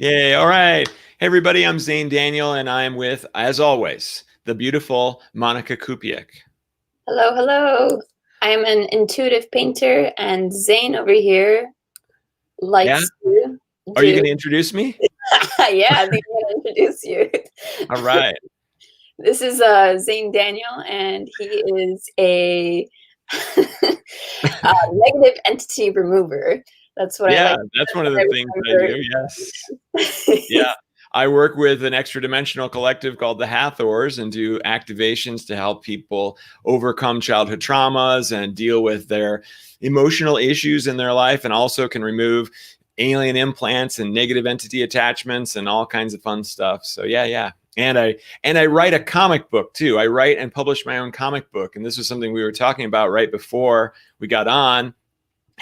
Yay. All right. Hey, everybody. I'm Xane Daniel, and I'm with, as always, the beautiful Monika Kupiec. Hello, hello. I am an intuitive painter, and Zane over here Yeah. likes to Are you do. going to introduce me? Yeah, I think I'm going to introduce you. All right. This is Zane Daniel, and he is a negative entity remover. That's what I Yeah. like. That's one of That's the what things I that I do. Yes. remember. Yeah. I work with an extra dimensional collective called the Hathors and do activations to help people overcome childhood traumas and deal with their emotional issues in their life, and also can remove alien implants and negative entity attachments and all kinds of fun stuff. So yeah. And I write a comic book too. I write and publish my own comic book. And this was something we were talking about right before we got on.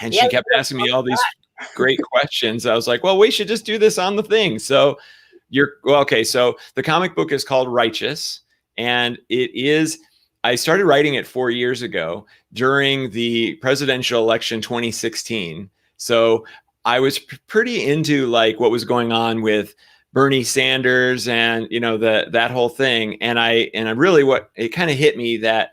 And Yeah, she kept asking me all these great questions. I was like, well, we should just do this on the thing. So okay. So the comic book is called Righteous, and I started writing it 4 years ago during the presidential election 2016. So I was pretty into like what was going on with Bernie Sanders and that whole thing. And I really, what it kind of hit me that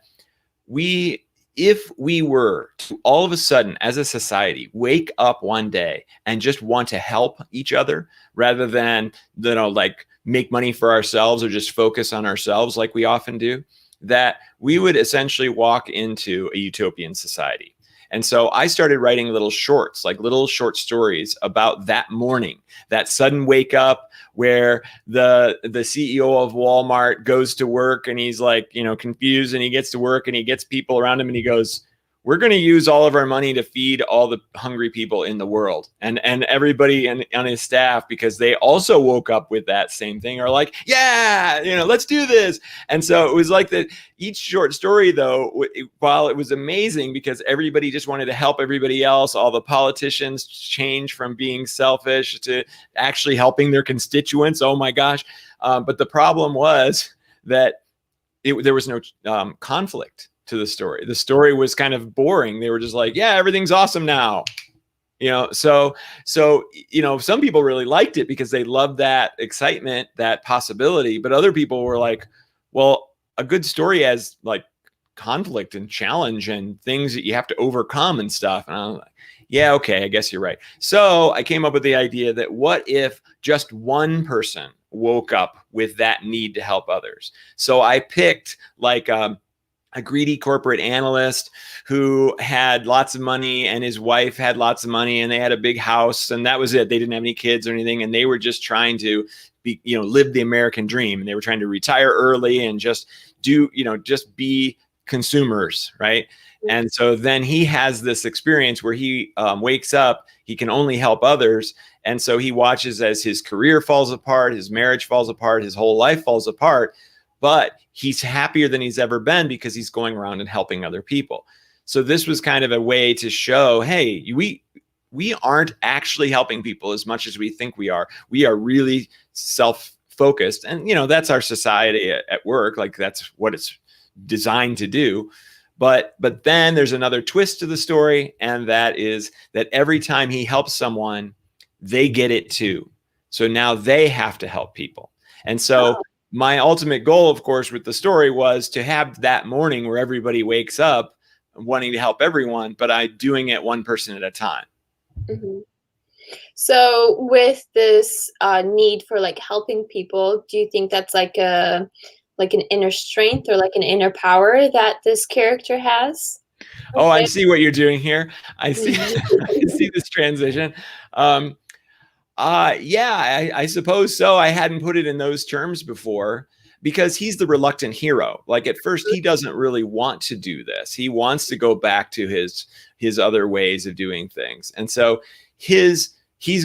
we if we were to all of a sudden as a society wake up one day and just want to help each other rather than like make money for ourselves or just focus on ourselves like we often do, that we would essentially walk into a utopian society. And so I started writing little shorts, like little short stories about that morning, that sudden wake up where the CEO of Walmart goes to work and he's like, confused, and he gets to work and he gets people around him and he goes, we're going to use all of our money to feed all the hungry people in the world. And everybody on his staff, because they also woke up with that same thing, are like, yeah, let's do this. And so it was like that. Each short story, though, while it was amazing because everybody just wanted to help everybody else, all the politicians changed from being selfish to actually helping their constituents. Oh my gosh. But the problem was that there was no conflict to the story. The story was kind of boring. They were just like, yeah, everything's awesome now. So some people really liked it because they loved that excitement, that possibility. But other people were like, well, a good story has like conflict and challenge and things that you have to overcome and stuff. And I'm like, yeah, okay, I guess you're right. So I came up with the idea that what if just one person woke up with that need to help others? So I picked like a greedy corporate analyst who had lots of money, and his wife had lots of money, and they had a big house, and that was it. They didn't have any kids or anything, and they were just trying to live the American dream, and they were trying to retire early and just be consumers, right? And so then he has this experience where he wakes up, he can only help others. And so he watches as his career falls apart, his marriage falls apart, his whole life falls apart. But he's happier than he's ever been because he's going around and helping other people. So this was kind of a way to show, hey, we aren't actually helping people as much as we think we are. We are really self-focused. And, that's our society at work. Like that's what it's designed to do. But then there's another twist to the story. And that is that every time he helps someone, they get it too. So now they have to help people. And so my ultimate goal, of course, with the story was to have that morning where everybody wakes up wanting to help everyone, but I'm doing it one person at a time. Mm-hmm. So with this need for like helping people, do you think that's like an inner strength or like an inner power that this character has? Oh, I see what you're doing here. I see this transition. Yeah, I suppose so. I hadn't put it in those terms before because he's the reluctant hero. Like at first, he doesn't really want to do this. He wants to go back to his other ways of doing things. And so he's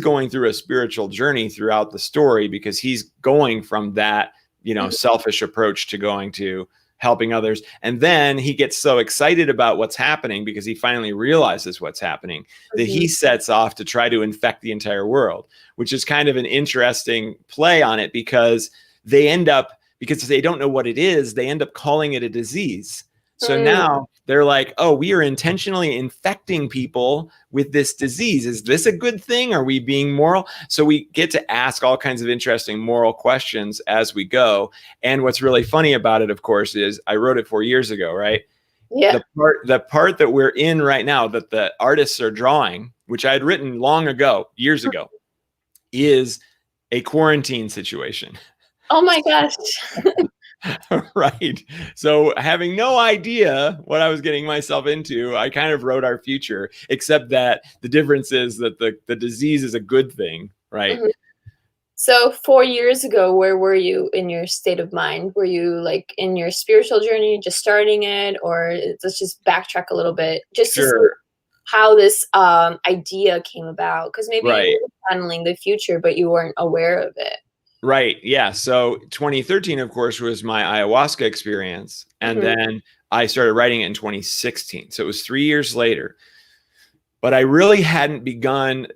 going through a spiritual journey throughout the story because he's going from that, selfish approach to going to helping others. And then he gets so excited about what's happening because he finally realizes what's happening that he sets off to try to infect the entire world, which is kind of an interesting play on it because they end up, because they don't know what it is, they end up calling it a disease. So now they're like, oh, we are intentionally infecting people with this disease. Is this a good thing? Are we being moral? So we get to ask all kinds of interesting moral questions as we go. And what's really funny about it, of course, is I wrote it 4 years ago, right? Yeah. The part that we're in right now, that the artists are drawing, which I had written long ago, years ago, is a quarantine situation. Oh my gosh. Right. So having no idea what I was getting myself into, I kind of wrote our future, except that the difference is that the disease is a good thing, right? Mhm. So 4 years ago, where were you in your state of mind? Were you like in your spiritual journey, just starting it, or let's just backtrack a little bit, just to see Sure. how this idea came about? Because maybe you Right. were channeling the future, but you weren't aware of it. Right. Yeah. So 2013, of course, was my ayahuasca experience. And Mhm. then I started writing it in 2016. So it was 3 years later. But I really hadn't begun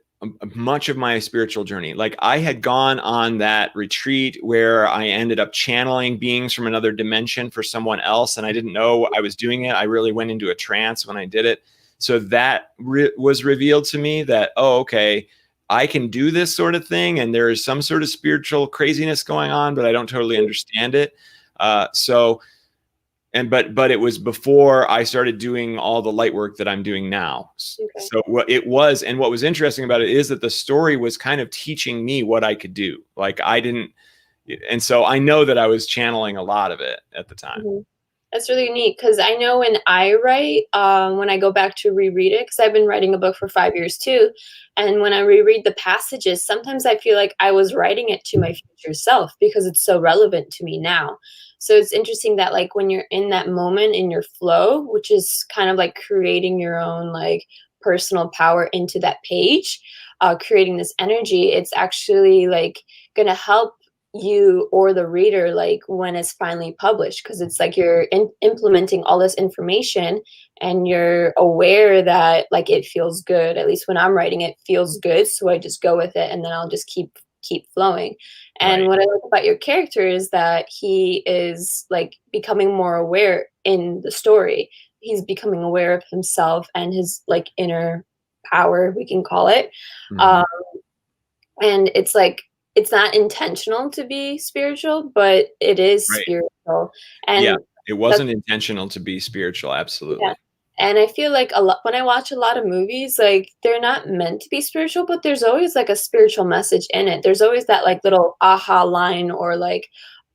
much of my spiritual journey. Like, I had gone on that retreat where I ended up channeling beings from another dimension for someone else, and I didn't know I was doing it. I really went into a trance when I did it. So that was revealed to me that, oh, okay, I can do this sort of thing, and there is some sort of spiritual craziness going on, but I don't totally understand it. So but it was before I started doing all the light work that I'm doing now. Okay. So what it was, and what was interesting about it is that the story was kind of teaching me what I could do. Like, I didn't, and so I know that I was channeling a lot of it at the time. Mhm. That's really neat because I know when I write, when I go back to reread it, because I've been writing a book for 5 years too, and when I reread the passages, sometimes I feel like I was writing it to my future self because it's so relevant to me now. So it's interesting that like when you're in that moment in your flow, which is kind of like creating your own like personal power into that page, creating this energy, it's actually like gonna help you or the reader like when it's finally published because it's like you're implementing all this information and you're aware that like it feels good. At least when I'm writing, it feels good, so I just go with it and then I'll just keep flowing. And Right. what I like about your character is that he is like becoming more aware in the story. He's becoming aware of himself and his like inner power, we can call it. Mhm. um, and it's like it's not intentional to be spiritual, but it is Right. spiritual. Yeah. And It that's wasn't intentional to be spiritual. yeah. Absolutely. And I feel like a lot when I watch a lot of movies, like they're not meant to be spiritual, but there's always like a spiritual message in it. There's always that like little aha line or like,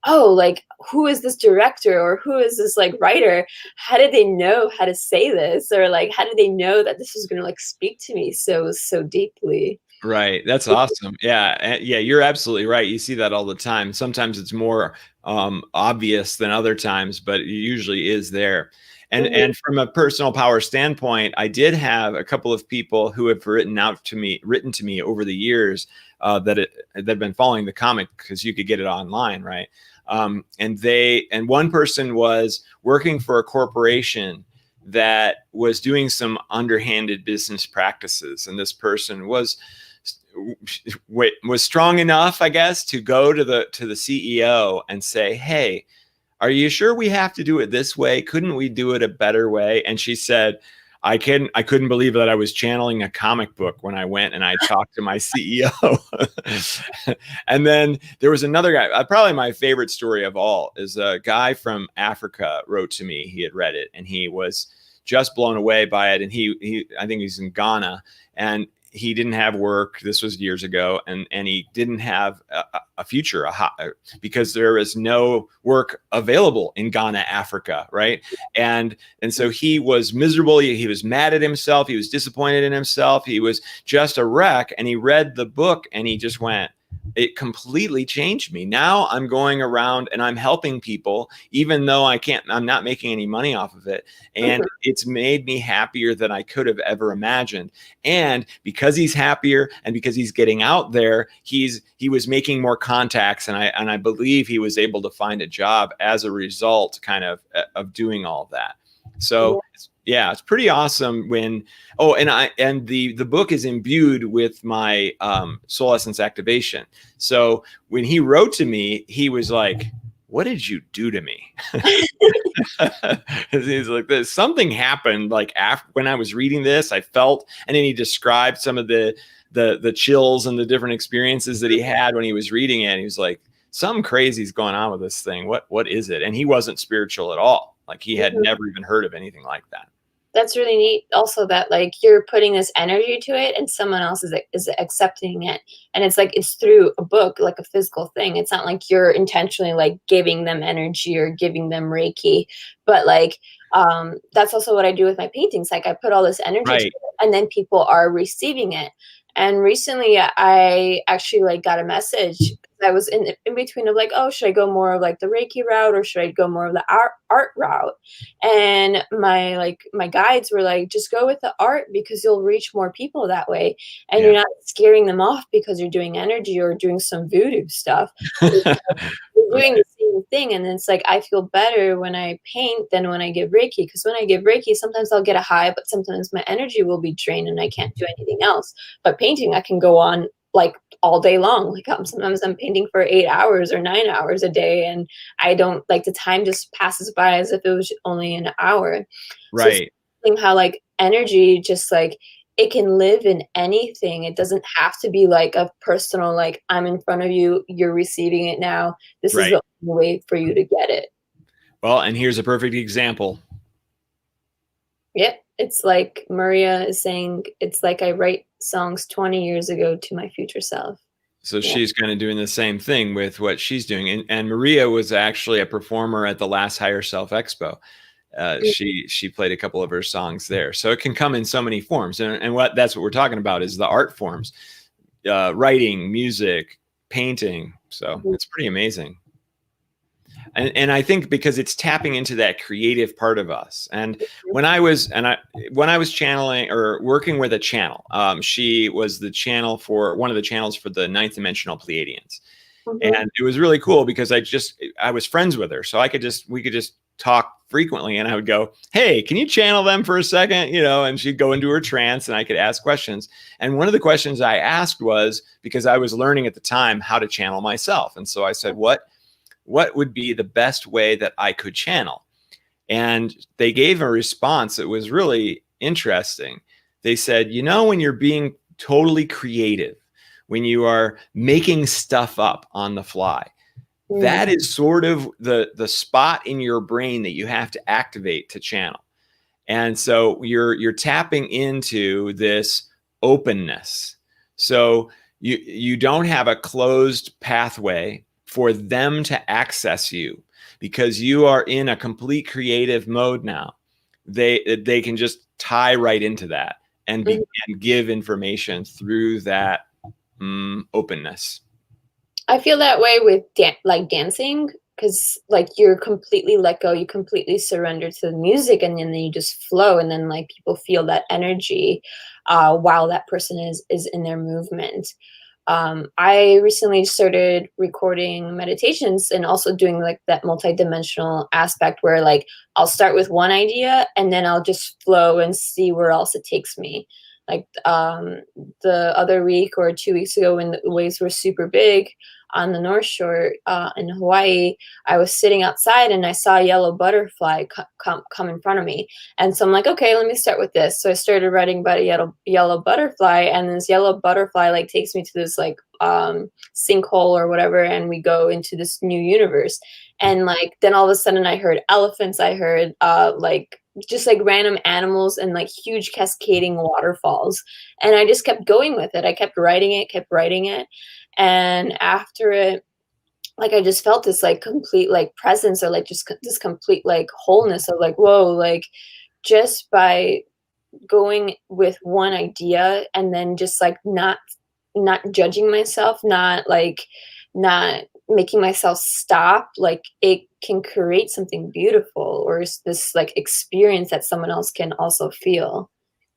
oh, like who is this director or who is this like writer? How did they know how to say this? Or like how did they know that this was gonna like speak to me so deeply? Right. That's awesome. Yeah. Yeah. You're absolutely right. You see that all the time. Sometimes it's more obvious than other times, but it usually is there. Mhm. And from a personal power standpoint, I did have a couple of people who have written to me over the years that have been following the comic because you could get it online, right? And one person was working for a corporation that was doing some underhanded business practices, and this person was strong enough, I guess, to go to the CEO and say, "Hey, are you sure we have to do it this way? Couldn't we do it a better way?" And she said, I couldn't believe that I was channeling a comic book when I went and I talked to my CEO." And then there was another guy, probably my favorite story of all is a guy from Africa wrote to me. He had read it and he was just blown away by it. And he I think he's in Ghana, and he didn't have work. This was years ago, and he didn't have a future, because there is no work available in Ghana, Africa, right? And so he was miserable. He was mad at himself. He was disappointed in himself. He was just a wreck. And he read the book, and he just went, it completely changed me. Now I'm going around and I'm helping people, even though I'm not making any money off of it. And Mhm. it's made me happier than I could have ever imagined. And because he's happier and because he's getting out there, he was making more contacts. And I believe he was able to find a job as a result kind of doing all of that. Yeah. So yeah, it's pretty awesome when, oh, and the book is imbued with my soul essence activation. So when he wrote to me, he was like, what did you do to me? He's like, this something happened like after when I was reading this, I felt, and then he described some of the chills and the different experiences that he had when he was reading it. And he was like, something crazy's going on with this thing. What is it? And he wasn't spiritual at all. Like he had never even heard of anything like that. That's really neat also that like you're putting this energy to it and someone else is accepting it, and it's like it's through a book, like a physical thing. It's not like you're intentionally like giving them energy or giving them Reiki, but like that's also what I do with my paintings. Like I put all this energy to it, and then people are receiving it. And recently I actually like got a message. I was in between of like, oh, should I go more of like the Reiki route or should I go more of the art route? And my guides were like, just go with the art because you'll reach more people that way. And you're not scaring them off because you're doing energy or doing some voodoo stuff. You're doing the same thing. And it's like, I feel better when I paint than when I give Reiki. Because when I give Reiki, sometimes I'll get a high, but sometimes my energy will be drained and I can't do anything else. But painting, I can go on like all day long. Like sometimes I'm painting for 8 hours or 9 hours a day, and I don't like the time just passes by as if it was only an hour. Right. So how like energy just like it can live in anything. It doesn't have to be like a personal, like I'm in front of you, you're receiving it now. This is the only way for you to get it. Well, and here's a perfect example. Yep. It's like Maria is saying, it's like I write songs 20 years ago to my future self. So she's kind of doing the same thing with what she's doing. And Maria was actually a performer at the last Higher Self Expo. She played a couple of her songs there. So it can come in so many forms. And that's what we're talking about is the art forms, writing, music, painting. So it's pretty amazing. And I think because it's tapping into that creative part of us. And when I was channeling or working with a channel, she was the channel for one of the channels for the ninth dimensional Pleiadians. And it was really cool because I was friends with her. So we could just talk frequently, and I would go, hey, can you channel them for a second? And she'd go into her trance and I could ask questions. And one of the questions I asked was, because I was learning at the time how to channel myself. And so I said, what would be the best way that I could channel? And they gave a response that was really interesting. They said, when you're being totally creative, when you are making stuff up on the fly, that is sort of the spot in your brain that you have to activate to channel. And so you're tapping into this openness. So you don't have a closed pathway for them to access you because you are in a complete creative mode now. They can just tie right into that and give information through that openness. I feel that way with dancing because like you're completely let go, you completely surrender to the music, and then you just flow, and then like people feel that energy while that person is in their movement. I recently started recording meditations and also doing like that multidimensional aspect where like I'll start with one idea and then I'll just flow and see where else it takes me. Like the other week or 2 weeks ago when the waves were super big on the North Shore in Hawaii, I was sitting outside and I saw a yellow butterfly come in front of me. And so I'm like, okay, let me start with this. So I started writing about a yellow butterfly, and this yellow butterfly like takes me to this like sinkhole or whatever, and we go into this new universe. And like then all of a sudden I heard elephants, I heard like just like random animals and like huge cascading waterfalls. And I just kept going with it. I kept writing it. And after it, like I just felt this like complete like presence or like just this complete like wholeness of like, whoa, like just by going with one idea and then just like not judging myself, not making myself stop, like it can create something beautiful or this like experience that someone else can also feel.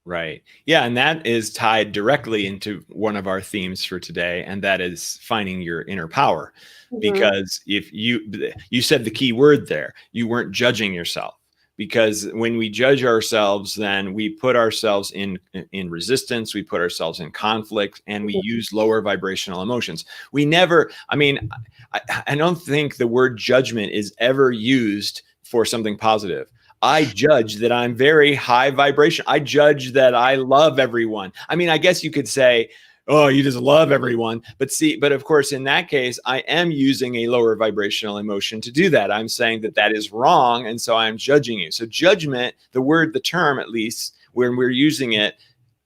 Right. Yeah. And that is tied directly into one of our themes for today. And that is finding your inner power. Because if you said the key word there, you weren't judging yourself. because when we judge ourselves, then we put ourselves in resistance, we put ourselves in conflict, and we use lower vibrational emotions. We never, I mean, I don't think the word judgment is ever used for something positive. I judge that I'm very high vibration. I judge that I love everyone. I mean, I guess you could say, oh, you just love everyone. But of course, in that case, I am using a lower vibrational emotion to do that. I'm saying that that is wrong. And so I'm judging you. So judgment, the term, at least when we're using it,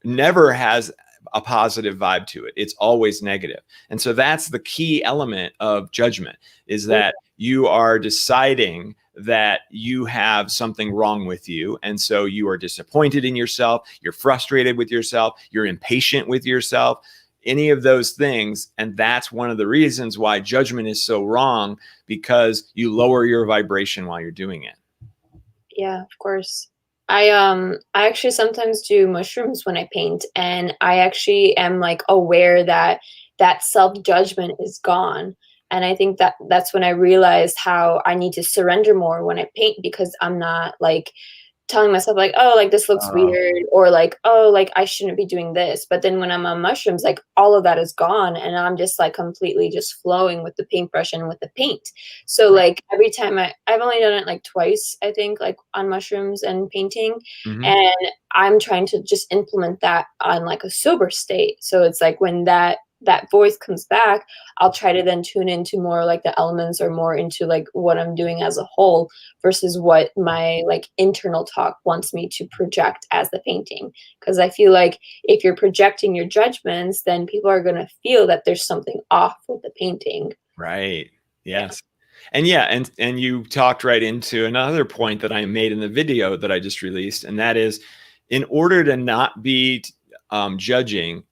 never has a positive vibe to it. It's always negative. And so that's the key element of judgment, is that you are deciding that you have something wrong with you. And so you are disappointed in yourself. You're frustrated with yourself. You're impatient with yourself, any of those things. And that's one of the reasons why judgment is so wrong, because you lower your vibration while you're doing it. Yeah, of course. I actually sometimes do mushrooms when I paint, and I actually am like aware that that self-judgment is gone. And I think that that's when I realized how I need to surrender more when I paint, because I'm not like telling myself like, oh, like this looks weird, or like, oh, like I shouldn't be doing this. But then when I'm on mushrooms, like all of that is gone, and I'm just like completely just flowing with the paintbrush and with the paint. So like every time I've only done it like twice, I think, like on mushrooms and painting. And I'm trying to just implement that on like a sober state. So it's like when that voice comes back, I'll try to then tune into more like the elements, or more into like what I'm doing as a whole, versus what my like internal talk wants me to project as the painting. Because I feel like if you're projecting your judgments, then people are going to feel that there's something off with the painting. Right. Yes. Yeah. And you talked right into another point that I made in the video that I just released. And that is, in order to not be judging,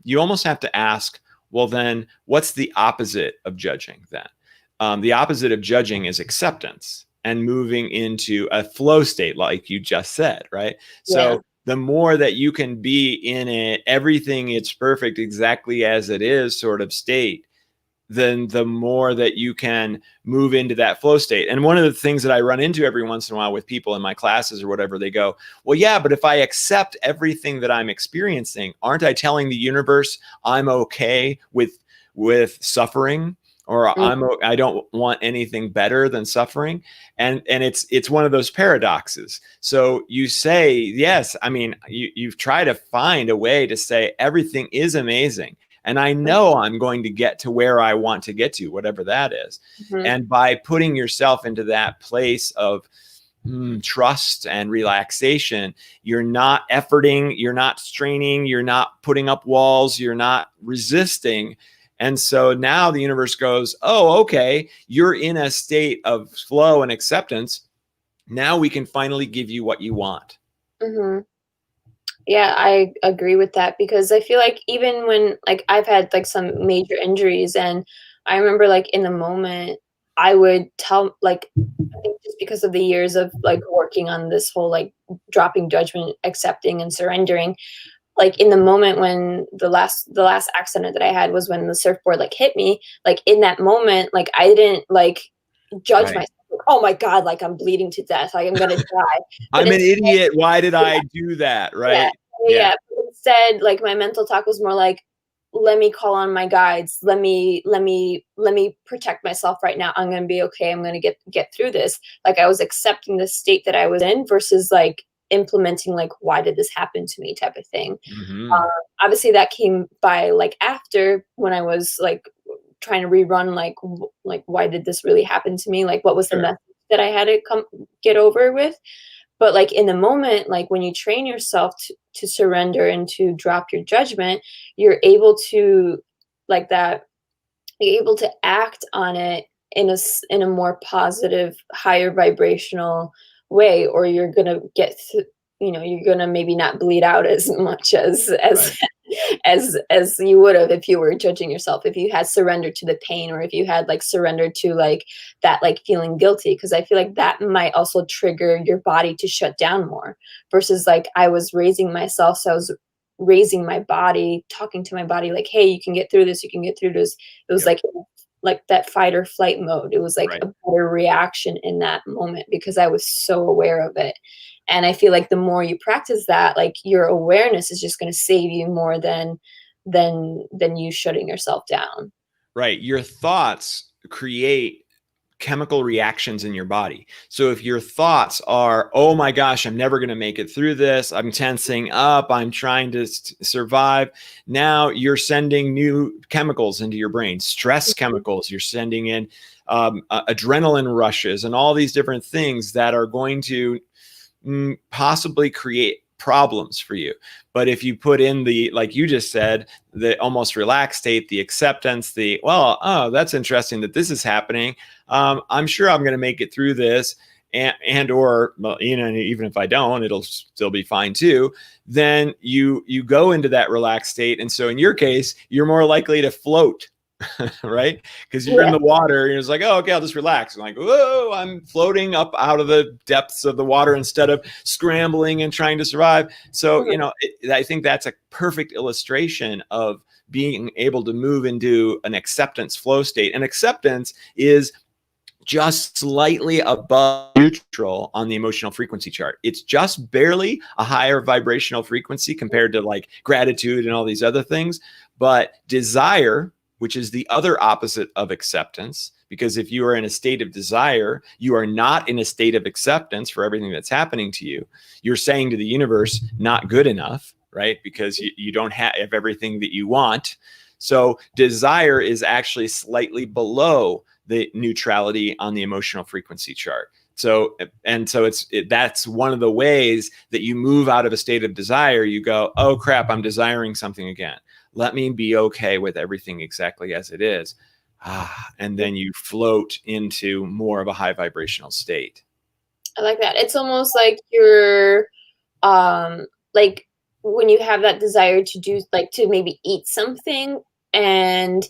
you almost have to ask, well, then what's the opposite of judging then? The opposite of judging is acceptance and moving into a flow state, like you just said, right? So the more that you can be in it, everything, it's perfect exactly as it is sort of state, then the more that you can move into that flow state. And one of the things that I run into every once in a while with people in my classes or whatever, they go, well, yeah, but if I accept everything that I'm experiencing, aren't I telling the universe I'm okay with suffering? Or I don't want anything better than suffering. And it's one of those paradoxes. So you say, yes, I mean, you've tried to find a way to say everything is amazing, and I know I'm going to get to where I want to get to, whatever that is. And by putting yourself into that place of trust and relaxation, you're not efforting, you're not straining, you're not putting up walls, you're not resisting. And so now the universe goes, oh, okay, you're in a state of flow and acceptance. Now we can finally give you what you want. Yeah, I agree with that, because I feel like even when like I've had like some major injuries, and I remember like in the moment I would tell, like, I think just because of the years of like working on this whole like dropping judgment, accepting and surrendering, like in the moment when the last accident that I had was when the surfboard like hit me, like in that moment, like I didn't like judge myself. Like, oh my God, like I'm bleeding to death. Like I'm going to die. I'm an idiot. Why did I do that? Right. Yeah. But instead, like my mental talk was more like, let me call on my guides. Let me protect myself right now. I'm going to be okay. I'm going to get through this. Like I was accepting the state that I was in, versus like implementing like, why did this happen to me type of thing. Obviously that came by like after, when I was like trying to rerun like why did this really happen to me, like what was the message that I had to get over with. But like in the moment, like when you train yourself to surrender and to drop your judgment, you're able to like that, you're able to act on it in a more positive, higher vibrational way, or you're gonna get you're gonna maybe not bleed out as much as as you would have if you were judging yourself, if you had surrendered to the pain, or if you had like surrendered to like that like feeling guilty. Because I feel like that might also trigger your body to shut down more, versus like I was raising myself, so I was raising my body, talking to my body like, hey, you can get through this, you can get through this. It was like like that fight or flight mode. It was like Right. a better reaction in that moment because I was so aware of it. And I feel like the more you practice that, like your awareness is just going to save you more than you shutting yourself down. Right. Your thoughts create chemical reactions in your body. So if your thoughts are, oh my gosh, I'm never going to make it through this, I'm tensing up, I'm trying to survive, now you're sending new chemicals into your brain, stress chemicals, you're sending in adrenaline rushes and all these different things that are going to possibly create problems for you. But if you put in the, like you just said, the almost relaxed state, the acceptance, the, well, oh, that's interesting that this is happening. I'm sure I'm going to make it through this. And or, you know, even if I don't, it'll still be fine too. Then you go into that relaxed state. And so in your case, you're more likely to float. Right? Because you're in Yeah. the water and it's like, oh, okay, I'll just relax. I'm like, whoa, I'm floating up out of the depths of the water instead of scrambling and trying to survive. So, you know, I think that's a perfect illustration of being able to move into an acceptance flow state. And acceptance is just slightly above neutral on the emotional frequency chart. It's just barely a higher vibrational frequency compared to like gratitude and all these other things. But desire, which is the other opposite of acceptance, because if you are in a state of desire, you are not in a state of acceptance for everything that's happening to you. You're saying to the universe, not good enough, right? Because you don't have everything that you want. So desire is actually slightly below the neutrality on the emotional frequency chart. So, and so that's one of the ways that you move out of a state of desire. You go, oh crap, I'm desiring something again. Let me be okay with everything exactly as it is. And then you float into more of a high vibrational state. I like that. It's almost like you're like when you have that desire to do like to maybe eat something and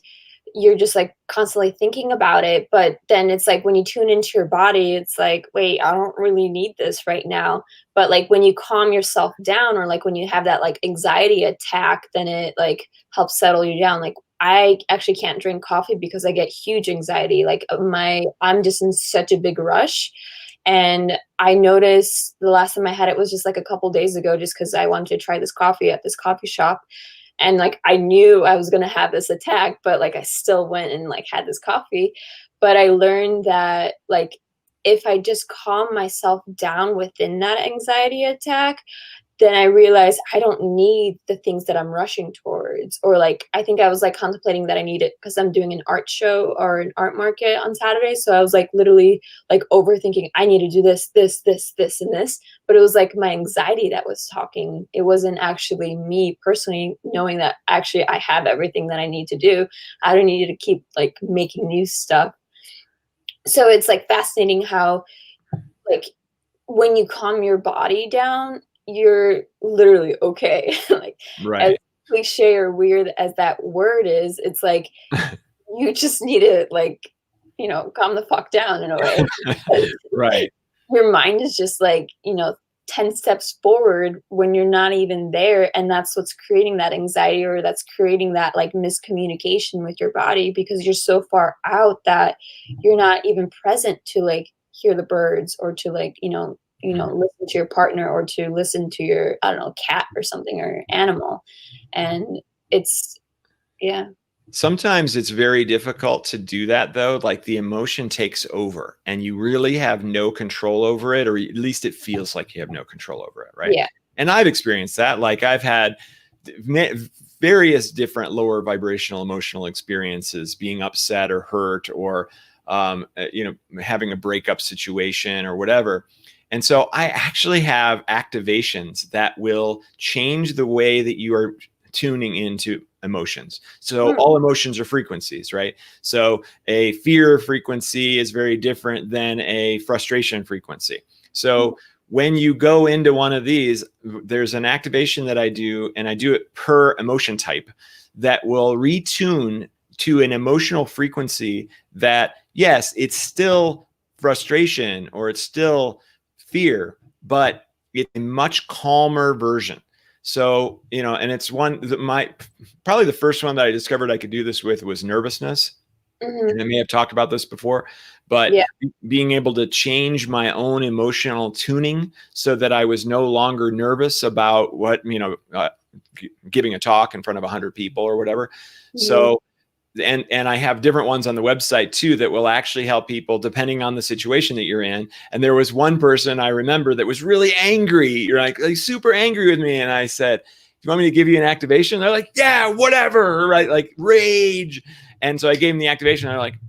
you're just like constantly thinking about it, but then it's like when you tune into your body, it's like, wait, I don't really need this right now. But like when you calm yourself down or like when you have that like anxiety attack, then it like helps settle you down. Like I actually can't drink coffee because I get huge anxiety. Like I'm just in such a big rush. And I noticed the last time I had it was just like a couple days ago, just because I wanted to try this coffee at this coffee shop. And like I knew I was gonna have this attack, but like I still went and like had this coffee. But I learned that like if I just calm myself down within that anxiety attack, then I realized I don't need the things that I'm rushing towards. Or like I think I was like contemplating that I need it because I'm doing an art show or an art market on Saturday. So I was like literally like overthinking, I need to do this, this, this, this, and this. But it was like my anxiety that was talking. It wasn't actually me personally knowing that actually I have everything that I need to do. I don't need to keep like making new stuff. So it's like fascinating how like when you calm your body down, you're literally okay. Like as Right. cliche or weird as that word is, it's like you just need to like, calm the fuck down in a way. Because Right. your mind is just like, 10 steps forward when you're not even there. And that's what's creating that anxiety or that's creating that like miscommunication with your body because you're so far out that you're not even present to like hear the birds or to like, listen to your partner or to listen to your, I don't know, cat or something or animal. And it's, yeah. Sometimes it's very difficult to do that though. Like the emotion takes over and you really have no control over it, or at least it feels like you have no control over it. Right. Yeah. And I've experienced that. Like I've had various different lower vibrational experiences, being upset or hurt or, having a breakup situation or whatever. And so I actually have activations that will change the way that you are tuning into emotions. So all emotions are frequencies, right? So a fear frequency is very different than a frustration frequency. So when you go into one of these, there's an activation that I do, and I do it per emotion type that will retune to an emotional frequency that, yes, it's still frustration or it's still fear, but it's a much calmer version. So, and it's one that probably the first one that I discovered I could do this with was nervousness. Mhm. And I may have talked about this before, but Yeah. being able to change my own emotional tuning so that I was no longer nervous about giving a talk in front of 100 people or whatever. Mhm. So, and I have different ones on the website too that will actually help people depending on the situation that you're in. And there was one person I remember that was really angry. You're like super angry with me. And I said, "Do you want me to give you an activation?" They're like, "Yeah, whatever." Right. Like rage. And so I gave them the activation. And they're like,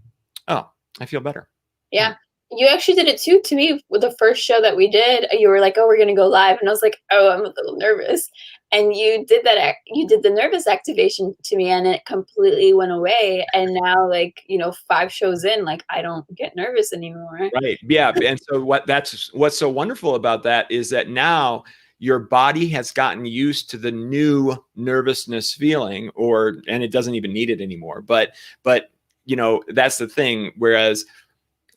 "Oh, I feel better." Yeah. You actually did it too to me with the first show that we did. You were like, "Oh, we're gonna go live," and I was like, "Oh, I'm a little nervous." And you did you did the nervous activation to me, and it completely went away. And now, like 5 shows in, like I don't get nervous anymore. Right. Yeah. And so what's so wonderful about that is that now your body has gotten used to the new nervousness feeling, and it doesn't even need it anymore. But that's the thing. Whereas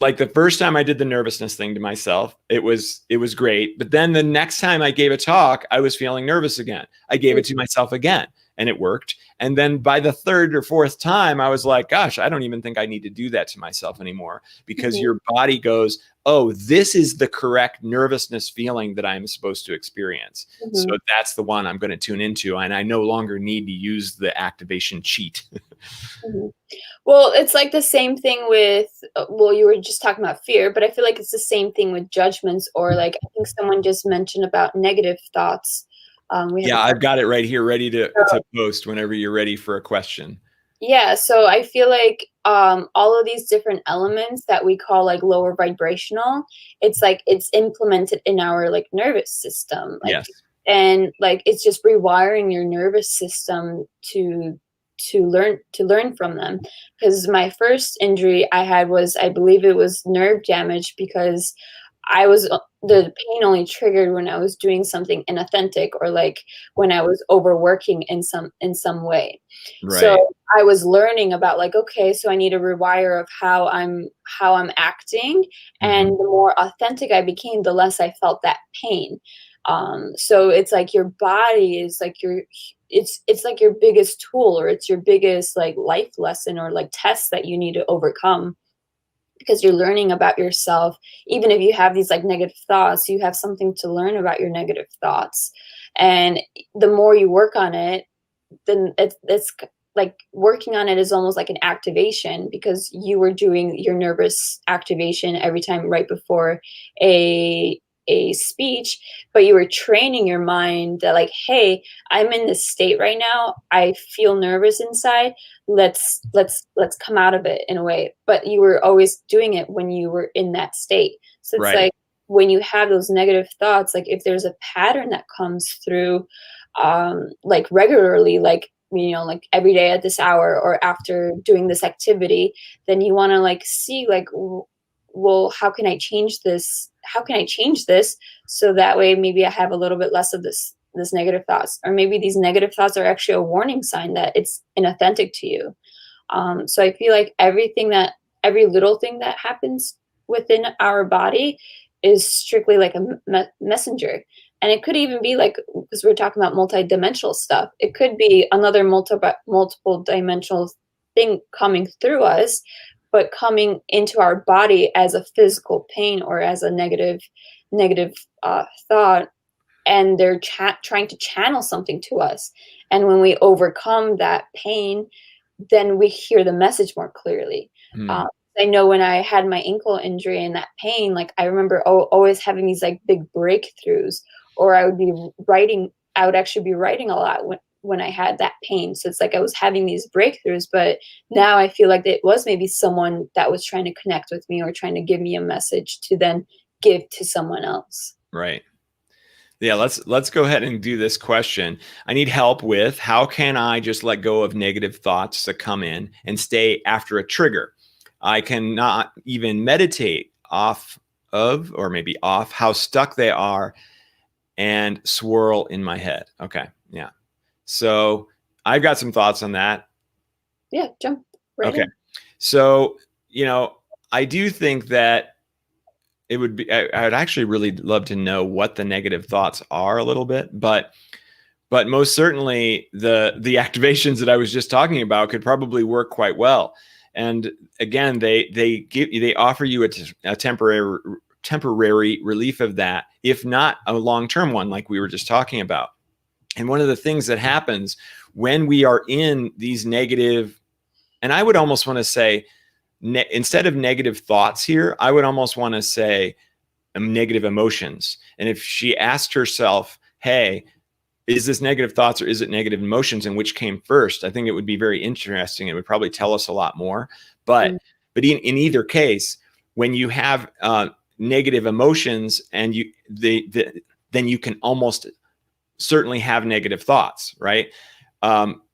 like the first time I did the nervousness thing to myself, it was great. But then the next time I gave a talk, I was feeling nervous again. I gave it to myself again and it worked. And then by the third or fourth time, I was like, gosh, I don't even think I need to do that to myself anymore, because Mhm. your body goes, oh, this is the correct nervousness feeling that I'm supposed to experience. So Mhm. that's the one I'm going to tune into. And I no longer need to use the activation cheat. Mhm. Well, it's like the same thing with well, you were just talking about fear, but I feel like it's the same thing with judgments, or like I think someone just mentioned about negative thoughts. We have a Yeah, I've question. got it right here ready to post whenever you're ready for a question. Yeah, so I feel like all of these different elements that we call like lower vibrational, it's like it's implemented in our like nervous system, like, Yes. and like it's just rewiring your nervous system to learn from them. Because my first injury I had was, I believe it was nerve damage, because the pain only triggered when I was doing something inauthentic, or like when I was overworking in some way. So Right. I was learning about like, okay, so I need a rewire of how I'm acting, and Mhm. the more authentic I became, the less I felt that pain. So it's like your body is like it's like your biggest tool, or it's your biggest like life lesson or like test that you need to overcome, because you're learning about yourself. Even if you have these like negative thoughts, you have something to learn about your negative thoughts. And the more you work on it, then like working on it is almost like an activation, because you were doing your nervous activation every time right before a speech, but you were training your mind that like, hey, I'm in this state right now, I feel nervous inside, let's come out of it in a way. But you were always doing it when you were in that state. So it's Right. like when you have those negative thoughts, like if there's a pattern that comes through like regularly, like like every day at this hour or after doing this activity, then you want to like see like, well, how can I change this so that way maybe I have a little bit less of this negative thoughts, or maybe these negative thoughts are actually a warning sign that it's inauthentic to you. So I feel like every little thing that happens within our body is strictly like a messenger. And it could even be like, because we're talking about multidimensional stuff, it could be another multiple dimensional thing coming through us, but coming into our body as a physical pain or as a negative thought, and they're trying to channel something to us. And when we overcome that pain, then we hear the message more clearly. Hmm. Um, I know when I had my ankle injury and that pain, like I remember always having these like big breakthroughs, or I would actually be writing a lot when I had that pain. So it's like I was having these breakthroughs, but now I feel like it was maybe someone that was trying to connect with me or trying to give me a message to then give to someone else. Right. Yeah, let's go ahead and do this question. I need help with how can I just let go of negative thoughts that come in and stay after a trigger? I cannot even meditate off of, or maybe off, how stuck they are and swirl in my head. Okay. Yeah. So I've got some thoughts on that. Yeah, jump right Okay. in. So, I do think that it would be, I would actually really love to know what the negative thoughts are a little bit, but most certainly the activations that I was just talking about could probably work quite well. And again, they offer you a temporary relief of that, if not a long-term one, like we were just talking about. And one of the things that happens when we are in these negative, and I would almost want to say, instead of negative thoughts here, I would almost want to say negative emotions. And if she asked herself, hey, is this negative thoughts or is it negative emotions, and which came first, I think it would be very interesting. It would probably tell us a lot more. But in either case, when you have negative emotions, and then you can almost certainly have negative thoughts, right?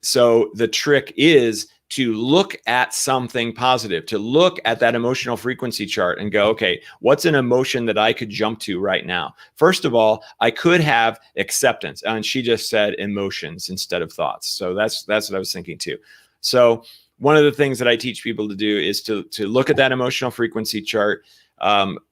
So the trick is to look at something positive, to look at that emotional frequency chart and go, okay, what's an emotion that I could jump to right now? First of all, I could have acceptance. And she just said emotions instead of thoughts. So that's what I was thinking too. So one of the things that I teach people to do is to look at that emotional frequency chart. And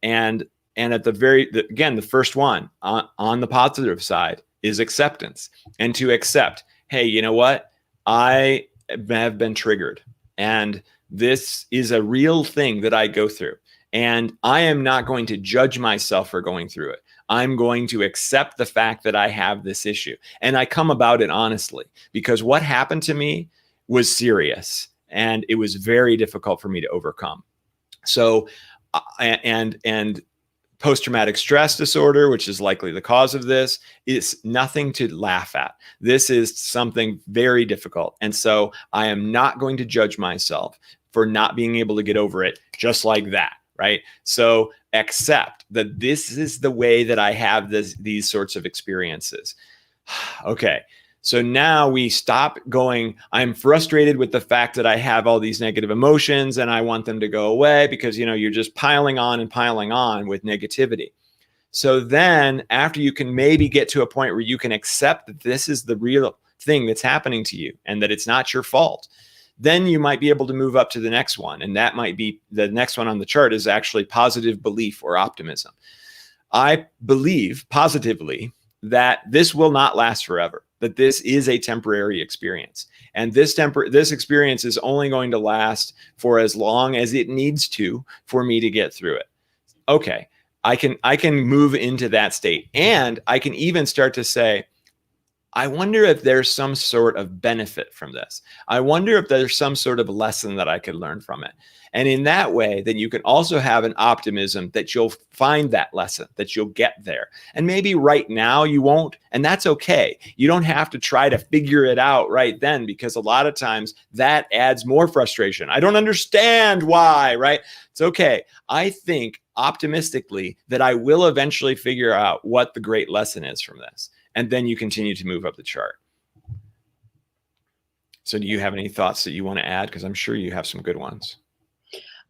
at the first one on the positive side is acceptance, and to accept, hey, you know what? I have been triggered, and this is a real thing that I go through, and I am not going to judge myself for going through it. I'm going to accept the fact that I have this issue, and I come about it honestly, because what happened to me was serious, and it was very difficult for me to overcome. So, and post-traumatic stress disorder, which is likely the cause of this, is nothing to laugh at. This is something very difficult. And so I am not going to judge myself for not being able to get over it just like that, right? So accept that this is the way that I have these sorts of experiences. Okay. So now we stop going, I'm frustrated with the fact that I have all these negative emotions and I want them to go away, because, you're just piling on and piling on with negativity. So then after you can maybe get to a point where you can accept that this is the real thing that's happening to you and that it's not your fault, then you might be able to move up to the next one. And that might be the next one on the chart is actually positive belief or optimism. I believe positively that this will not last forever, that this is a temporary experience. And this experience is only going to last for as long as it needs to for me to get through it. Okay, I can move into that state. And I can even start to say, I wonder if there's some sort of benefit from this. I wonder if there's some sort of lesson that I could learn from it. And in that way, then you can also have an optimism that you'll find that lesson, that you'll get there. And maybe right now you won't, and that's okay. You don't have to try to figure it out right then, because a lot of times that adds more frustration. I don't understand why, right? It's okay. I think optimistically that I will eventually figure out what the great lesson is from this. And then you continue to move up the chart. So do you have any thoughts that you want to add? Because I'm sure you have some good ones.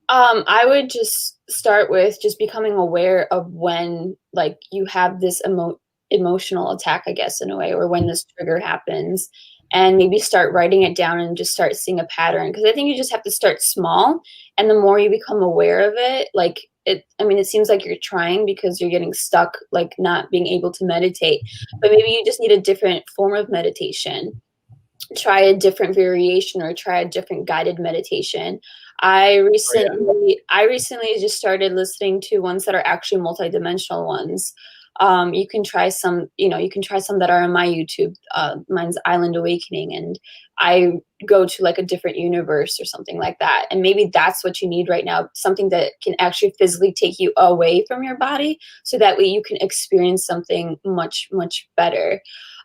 I would just start with just becoming aware of when, like, you have this emotional attack, I guess, in a way, or when this trigger happens, and maybe start writing it down and just start seeing a pattern. Because I think you just have to start small, and the more you become aware of it, it seems like you're trying because you're getting stuck, like not being able to meditate, but maybe you just need a different form of meditation. Try a different variation or try a different guided meditation. I recently just started listening to ones that are actually multidimensional ones. You can try some that are on my YouTube. Mine's Island Awakening, and I go to like a different universe or something like that. And maybe that's what you need right now, something that can actually physically take you away from your body, so that way you can experience something much, much better.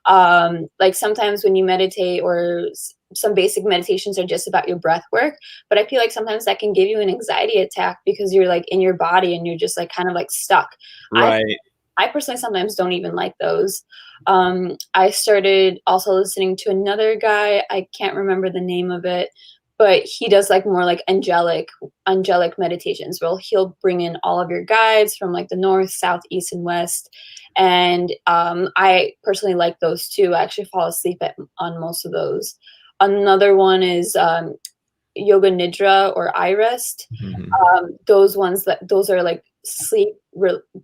Like sometimes when you meditate, or some basic meditations are just about your breath work, but I feel like sometimes that can give you an anxiety attack because you're like in your body and you're just like kind of like stuck. Right. I personally sometimes don't even like those. I started also listening to another guy. I can't remember the name of it, but he does like more like angelic meditations where he'll bring in all of your guides from like the north, south, east, and west. And I personally like those too. I actually fall asleep on most of those. Another one is Yoga Nidra or I Rest. Mm-hmm. Those are like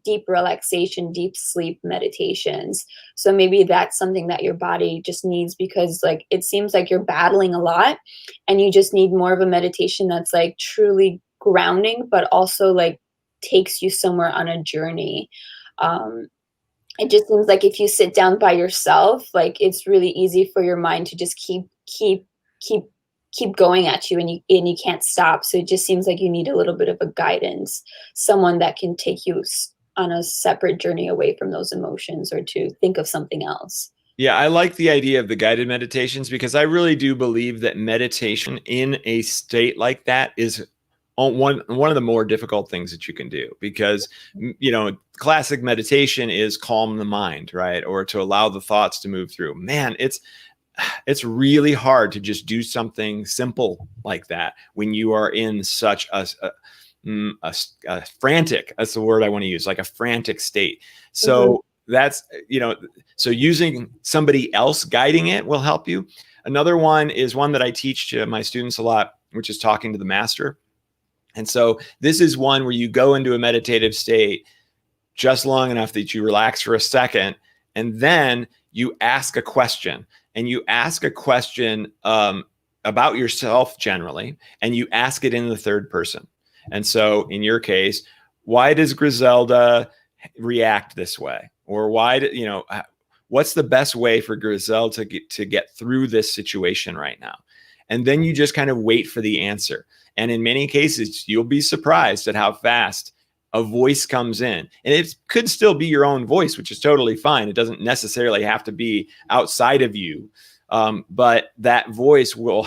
deep relaxation, deep sleep meditations. So maybe that's something that your body just needs, because like it seems like you're battling a lot and you just need more of a meditation that's like truly grounding, but also like takes you somewhere on a journey. Um, it just seems like if you sit down by yourself, like it's really easy for your mind to just keep keep going at you, and you can't stop. So it just seems like you need a little bit of a guidance, someone that can take you on a separate journey away from those emotions, or to think of something else. Yeah, I like the idea of the guided meditations because I really do believe that meditation in a state like that is one of the more difficult things that you can do, because classic meditation is calm the mind, right? Or to allow the thoughts to move through. Man, it's really hard to just do something simple like that when you are in such a frantic, that's the word I want to use, like a frantic state. So that's, so using somebody else guiding it will help you. Another one is one that I teach to my students a lot, which is talking to the master. And so this is one where you go into a meditative state just long enough that you relax for a second, and then you ask a question. And you ask a question about yourself generally, and you ask it in the third person. And so in your case, why does Griselda react this way? Or what's the best way for Griselda to get through this situation right now? And then you just kind of wait for the answer. And in many cases, you'll be surprised at how fast a voice comes in. And it could still be your own voice, which is totally fine. It doesn't necessarily have to be outside of you. But that voice will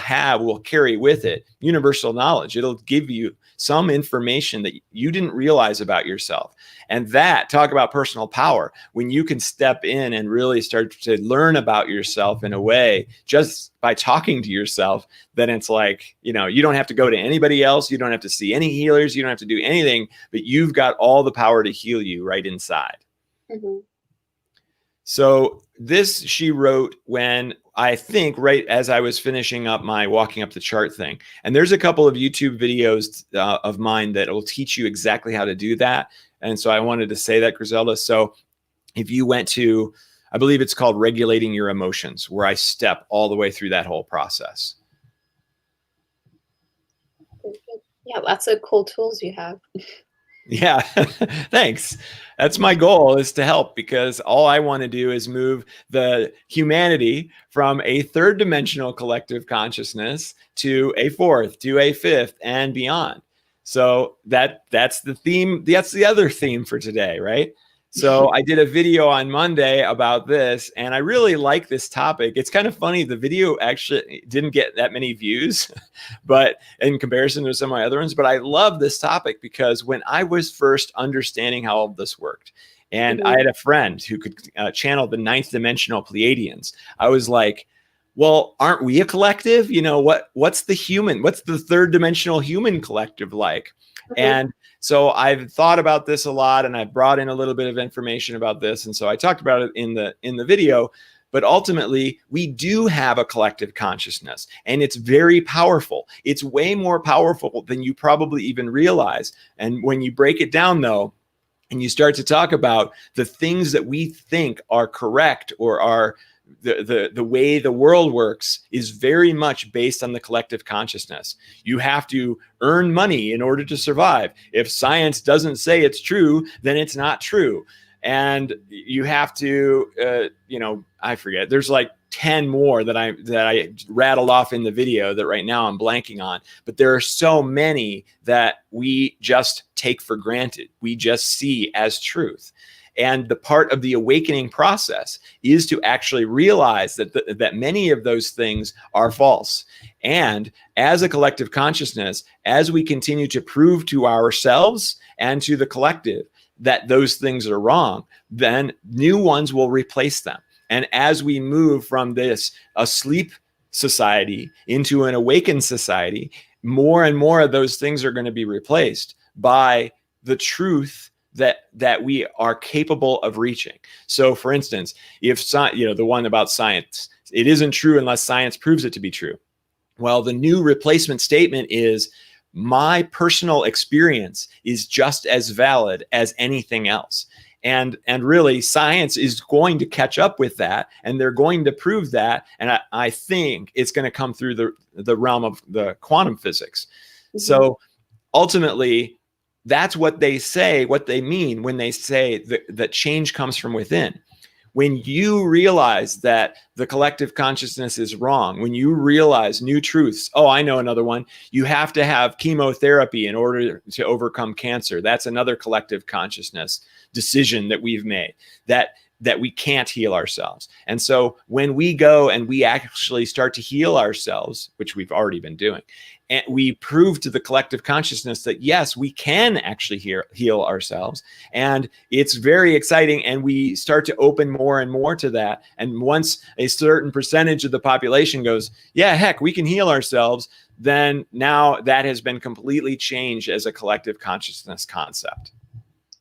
carry with it universal knowledge. It'll give you some information that you didn't realize about yourself. And talk about personal power, when you can step in and really start to learn about yourself in a way just by talking to yourself, then it's like, you don't have to go to anybody else. You don't have to see any healers. You don't have to do anything, but you've got all the power to heal you right inside. Mm-hmm. So this she wrote when, I think, right as I was finishing up my walking up the chart thing. And there's a couple of YouTube videos of mine that will teach you exactly how to do that. And so I wanted to say that, Griselda. So if you went to, I believe it's called Regulating Your Emotions, where I step all the way through that whole process. Yeah, lots of cool tools you have. Yeah, thanks. That's my goal, is to help, because all I want to do is move the humanity from a third dimensional collective consciousness to a fourth, to a fifth, and beyond. So that's the theme. That's the other theme for today, right? So I did a video on Monday about this, and I really like this topic. It's kind of funny. The video actually didn't get that many views, but in comparison to some of my other ones, but I love this topic because when I was first understanding how all of this worked, and I had a friend who could channel the ninth dimensional Pleiadians, I was like, well, aren't we a collective? What's the third dimensional human collective like? And so I've thought about this a lot, and I brought in a little bit of information about this. And so I talked about it in the video, but ultimately we do have a collective consciousness, and it's very powerful. It's way more powerful than you probably even realize. And when you break it down though, and you start to talk about the things that we think are correct or are the way the world works, is very much based on the collective consciousness. You have to earn money in order to survive. If science doesn't say it's true, then it's not true. And you have to, I forget, there's like 10 more that I rattled off in the video that right now I'm blanking on, but there are so many that we just take for granted. We just see as truth. And the part of the awakening process is to actually realize that many of those things are false. And as a collective consciousness, as we continue to prove to ourselves and to the collective that those things are wrong, then new ones will replace them. And as we move from this asleep society into an awakened society, more and more of those things are going to be replaced by the truth that we are capable of reaching. So for instance, if the one about science, it isn't true unless science proves it to be true. Well, the new replacement statement is my personal experience is just as valid as anything else. And really, science is going to catch up with that, and they're going to prove that. And I think it's going to come through the realm of the quantum physics. Mm-hmm. So ultimately, that's what they say, what they mean when they say that change comes from within. When you realize that the collective consciousness is wrong, when you realize new truths, oh, I know another one. You have to have chemotherapy in order to overcome cancer. That's another collective consciousness decision that we've made, that we can't heal ourselves. And so when we go and we actually start to heal ourselves, which we've already been doing, and we prove to the collective consciousness that yes, we can actually heal ourselves. And it's very exciting. And we start to open more and more to that. And once a certain percentage of the population goes, yeah, heck, we can heal ourselves, then now that has been completely changed as a collective consciousness concept.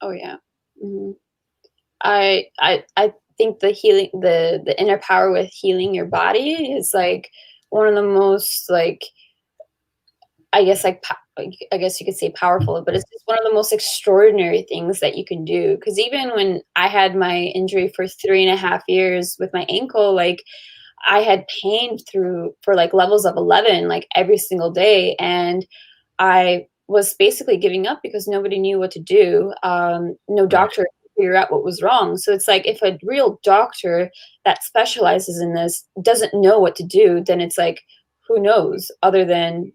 Oh, yeah. Mm-hmm. I think the healing, the inner power with healing your body is like one of the most like, I guess you could say powerful, but it's just one of the most extraordinary things that you can do. Because even when I had my injury for 3.5 years with my ankle, like I had pain for like levels of 11, like every single day. And I was basically giving up because nobody knew what to do. No doctor could figure out what was wrong. So it's like, if a real doctor that specializes in this doesn't know what to do, then it's like, who knows other than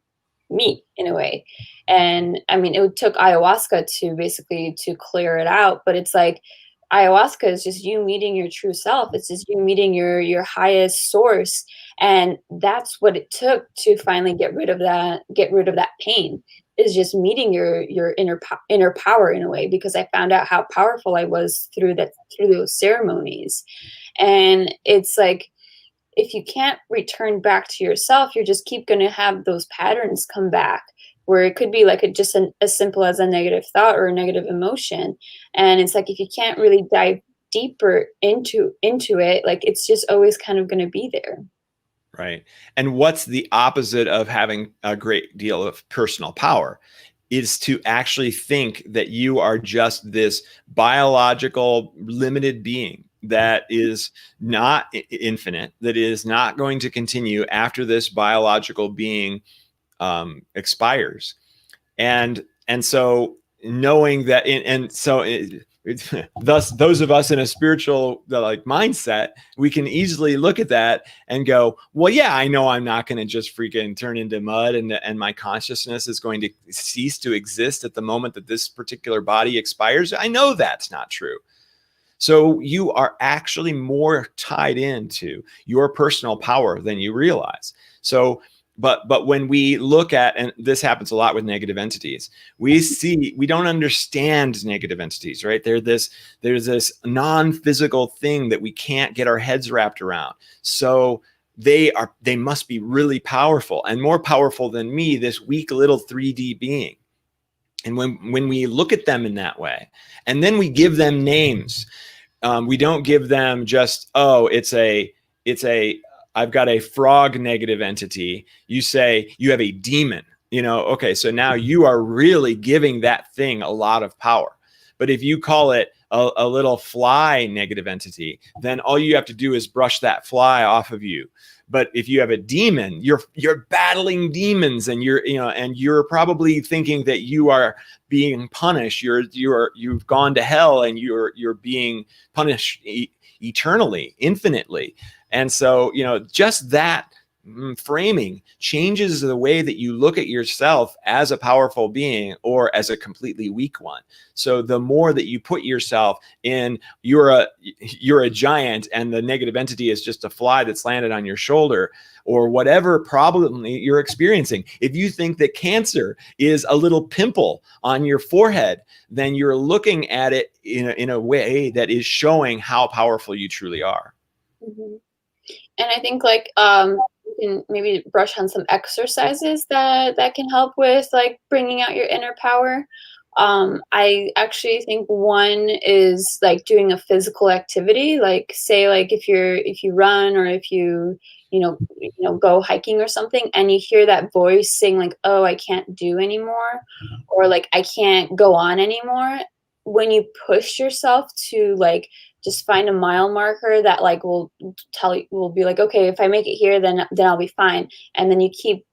me in a way. And I mean, it took ayahuasca to clear it out, but it's like ayahuasca is just you meeting your true self. It's just you meeting your highest source. And that's what it took to finally get rid of that pain, is just meeting your inner power in a way, because I found out how powerful I was through those ceremonies. And it's like, if you can't return back to yourself, you're just keep going to have those patterns come back, where it could be like as simple as a negative thought or a negative emotion. And it's like, if you can't really dive deeper into it, like it's just always kind of going to be there. Right. And what's the opposite of having a great deal of personal power? Is to actually think that you are just this biological limited being that is not infinite, that is not going to continue after this biological being expires. And so knowing that, thus those of us in a spiritual like mindset, we can easily look at that and go, well, yeah, I know I'm not going to just freaking turn into mud, and my consciousness is going to cease to exist at the moment that this particular body expires. I know that's not true. So you are actually more tied into your personal power than you realize. So but when we look at, and this happens a lot with negative entities, we don't understand negative entities, right? There's this non-physical thing that we can't get our heads wrapped around. So they must be really powerful, and more powerful than me, this weak little 3D being. And when we look at them in that way, and then we give them names, we don't give them just, oh, it's a I've got a frog negative entity. You say you have a demon, okay, so now you are really giving that thing a lot of power. But if you call it a little fly negative entity, then all you have to do is brush that fly off of you. But if you have a demon, you're battling demons, and you're probably thinking that you are being punished. You've gone to hell, and you're being punished eternally, infinitely. And so, just that framing changes the way that you look at yourself as a powerful being or as a completely weak one. So the more that you put yourself in, you're a giant, and the negative entity is just a fly that's landed on your shoulder, or whatever problem you're experiencing. If you think that cancer is a little pimple on your forehead, then you're looking at it in a way that is showing how powerful you truly are. Mm-hmm. And I think like you can maybe brush on some exercises that can help with like bringing out your inner power. I actually think one is like doing a physical activity, like say like if you run, or if you go hiking or something, and you hear that voice saying like, oh, I can't do anymore, or like I can't go on anymore. When you push yourself to like just find a mile marker that like will be like, okay, if I make it here, then I'll be fine. And then you keep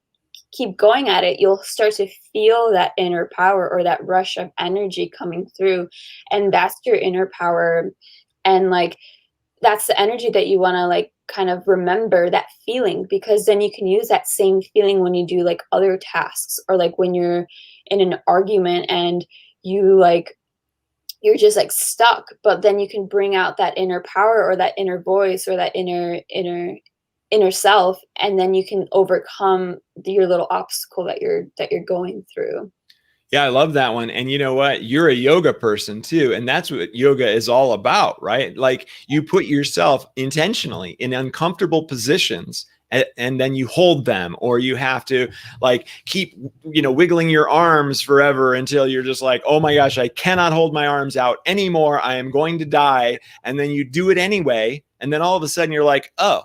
going at it, you'll start to feel that inner power or that rush of energy coming through. And that's your inner power. And like, that's the energy that you want to like kind of remember, that feeling, because then you can use that same feeling when you do like other tasks, or like when you're in an argument and you're just like stuck, but then you can bring out that inner power or that inner voice or that inner self, and then you can overcome your little obstacle that you're going through. Yeah, I love that one. And you know what? You're a yoga person too. And that's what yoga is all about, right? Like you put yourself intentionally in uncomfortable positions, and then you hold them, or you have to like keep, wiggling your arms forever until you're just like, oh my gosh, I cannot hold my arms out anymore. I am going to die. And then you do it anyway. And then all of a sudden you're like, oh,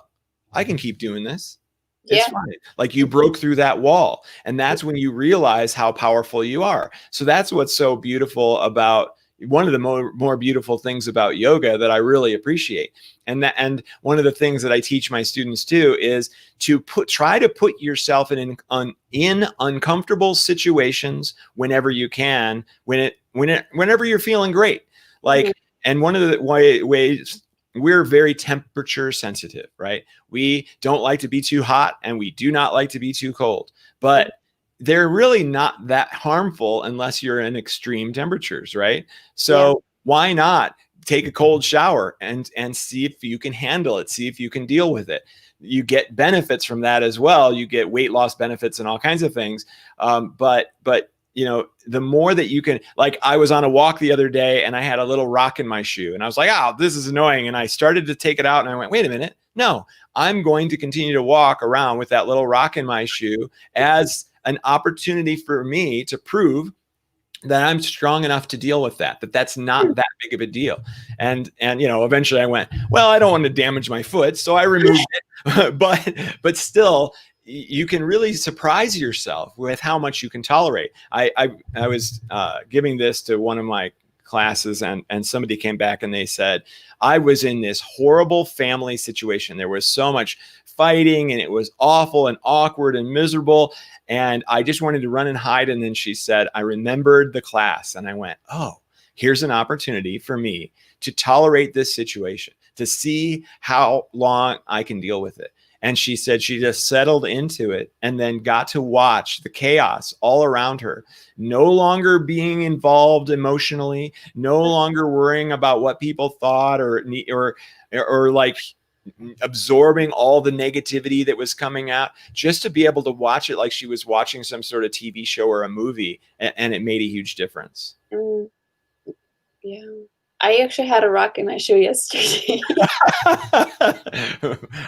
I can keep doing this. It's fine. Like you broke through that wall. And that's when you realize how powerful you are. So that's what's so beautiful about, one of the more beautiful things about yoga that I really appreciate. And one of the things that I teach my students too is to try to put yourself in uncomfortable situations whenever you can, whenever you're feeling great. Like, and one of the ways, we're very temperature sensitive, right? We don't like to be too hot and we do not like to be too cold, but they're really not that harmful unless you're in extreme temperatures, right? So why not take a cold shower and see if you can handle it, see if you can deal with it. You get benefits from that as well. You get weight loss benefits and all kinds of things. But the more that you can, like I was on a walk the other day and I had a little rock in my shoe and I was like, oh, this is annoying. And I started to take it out and I went, wait a minute. No, I'm going to continue to walk around with that little rock in my shoe as an opportunity for me to prove that I'm strong enough to deal with that's not that big of a deal. And eventually I went, well, I don't want to damage my foot. So I removed it, but still, you can really surprise yourself with how much you can tolerate. I was giving this to one of my classes and somebody came back and they said, I was in this horrible family situation. There was so much fighting and it was awful and awkward and miserable. And I just wanted to run and hide. And then she said, I remembered the class. And I went, oh, here's an opportunity for me to tolerate this situation, to see how long I can deal with it. And she said she just settled into it and then got to watch the chaos all around her, no longer being involved emotionally, no longer worrying about what people thought or like absorbing all the negativity that was coming out, just to be able to watch it like she was watching some sort of TV show or a movie. And it made a huge difference. Yeah. I actually had a rock in my shoe yesterday.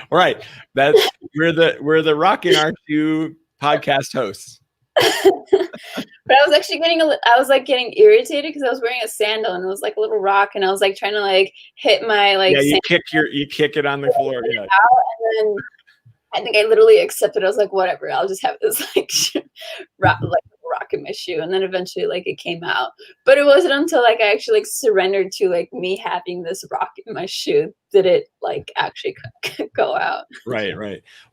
Right. We're the rock in our shoe podcast hosts. But I was actually getting irritated because I was wearing a sandal and it was like a little rock and I was like trying to like hit my like you kick it on the floor. Yeah. And then I think I literally accepted. I was like, whatever, I'll just have this like rock in my shoe. And then eventually like it came out. But it wasn't until like I actually like surrendered to like me having this rock in my shoe that it like actually go out. Right.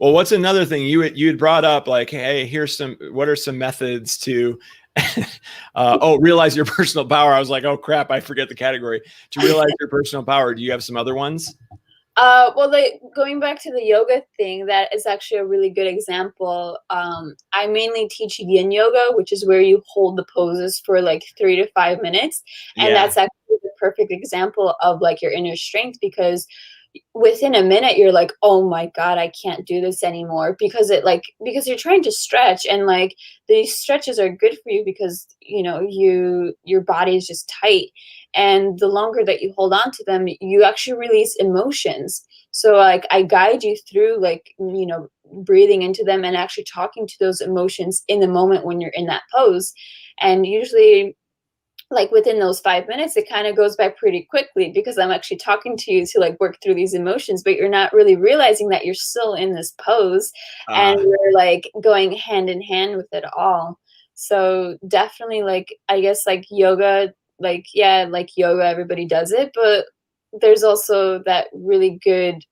Well, what's another thing you had brought up, like, hey, what are some methods to realize your personal power? I was like, oh crap, I forget the category. To realize your personal power, do you have some other ones? Well, going back to the yoga thing, that is actually a really good example. I mainly teach yin yoga, which is where you hold the poses for like 3 to 5 minutes. And that's actually the perfect example of like your inner strength, because within a minute you're like, oh my God, I can't do this anymore, because you're trying to stretch, and like these stretches are good for you because your body is just tight, and the longer that you hold on to them, you actually release emotions. So like I guide you through like breathing into them and actually talking to those emotions in the moment when you're in that pose. And usually like within those 5 minutes, it kind of goes by pretty quickly because I'm actually talking to you to like work through these emotions, but you're not really realizing that you're still in this pose and Uh, you're like going hand in hand with it all. So definitely like I guess like yoga, like yeah, like yoga, everybody does it, but there's also that really good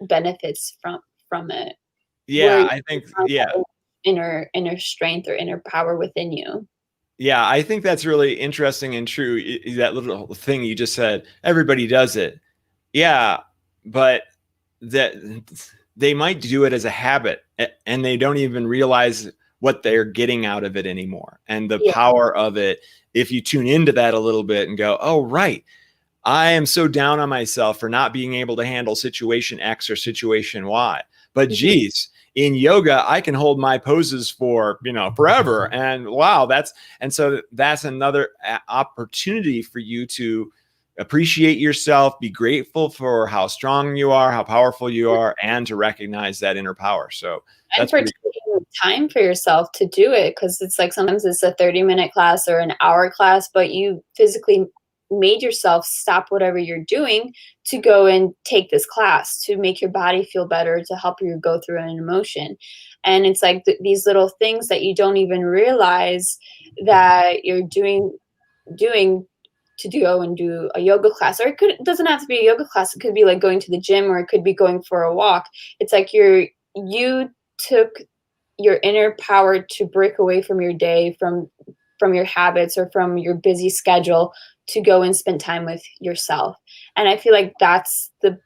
benefits from it where yeah, you I think, find yeah. that inner strength or inner power within you. Yeah, I think that's really interesting and true. That little thing you just said, everybody does it. Yeah, but that they might do it as a habit and they don't even realize what they're getting out of it anymore. And the Yeah. power of it, if you tune into that a little bit and go, oh, right, I am so down on myself for not being able to handle situation X or situation Y. But Mhm. geez, in yoga, I can hold my poses for, forever. And wow, so that's another opportunity for you to appreciate yourself, be grateful for how strong you are, how powerful you are, and to recognize that inner power. So And that's for pretty cool. taking time for yourself to do it, because it's like sometimes it's a 30-minute class or an hour class, but you physically made yourself stop whatever you're doing to go and take this class to make your body feel better, to help you go through an emotion. And it's like these little things that you don't even realize that you're doing to go and do a yoga class, or it doesn't have to be a yoga class, it could be like going to the gym, or it could be going for a walk. It's like you took your inner power to break away from your day, from your habits or from your busy schedule, to go and spend time with yourself. And I feel like that's the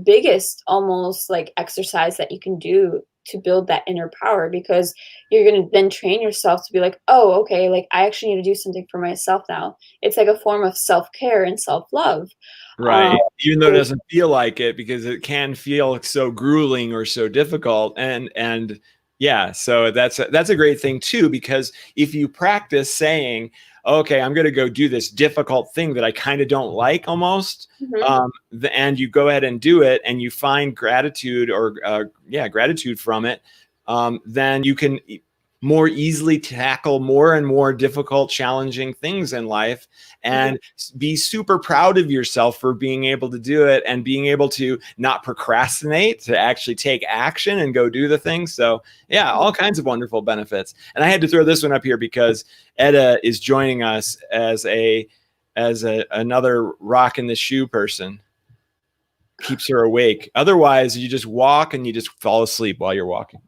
biggest almost like exercise that you can do to build that inner power, because you're going to then train yourself to be like, oh, okay, like I actually need to do something for myself now. It's like a form of self-care and self-love. um, Right. Even though it doesn't feel like it, because it can feel so grueling or so difficult. And yeah, so that's a great thing too, because if you practice saying, okay, I'm going to go do this difficult thing that I kind of don't like almost, mhm, and you go ahead and do it and you find gratitude or gratitude from it, then you can more easily tackle more and more difficult, challenging things in life, mhm, and be super proud of yourself for being able to do it and being able to not procrastinate, to actually take action and go do the thing. So yeah, mhm. all kinds of wonderful benefits. And I had to throw this one up here because Etta is joining us as another rock in the shoe person. Keeps her awake. Otherwise, you just walk and you just fall asleep while you're walking.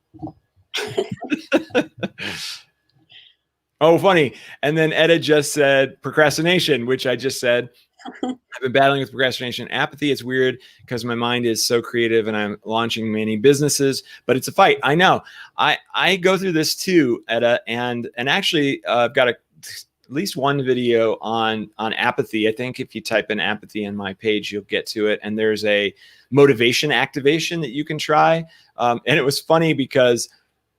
Oh, funny. And then Etta just said procrastination, which I just said. I've been battling with procrastination and apathy. It's weird because my mind is so creative and I'm launching many businesses, but it's a fight. I know. I go through this too, Etta, and actually I've got at least one video on apathy. I think if you type in apathy in my page, you'll get to it. And there's a motivation activation that you can try. And it was funny because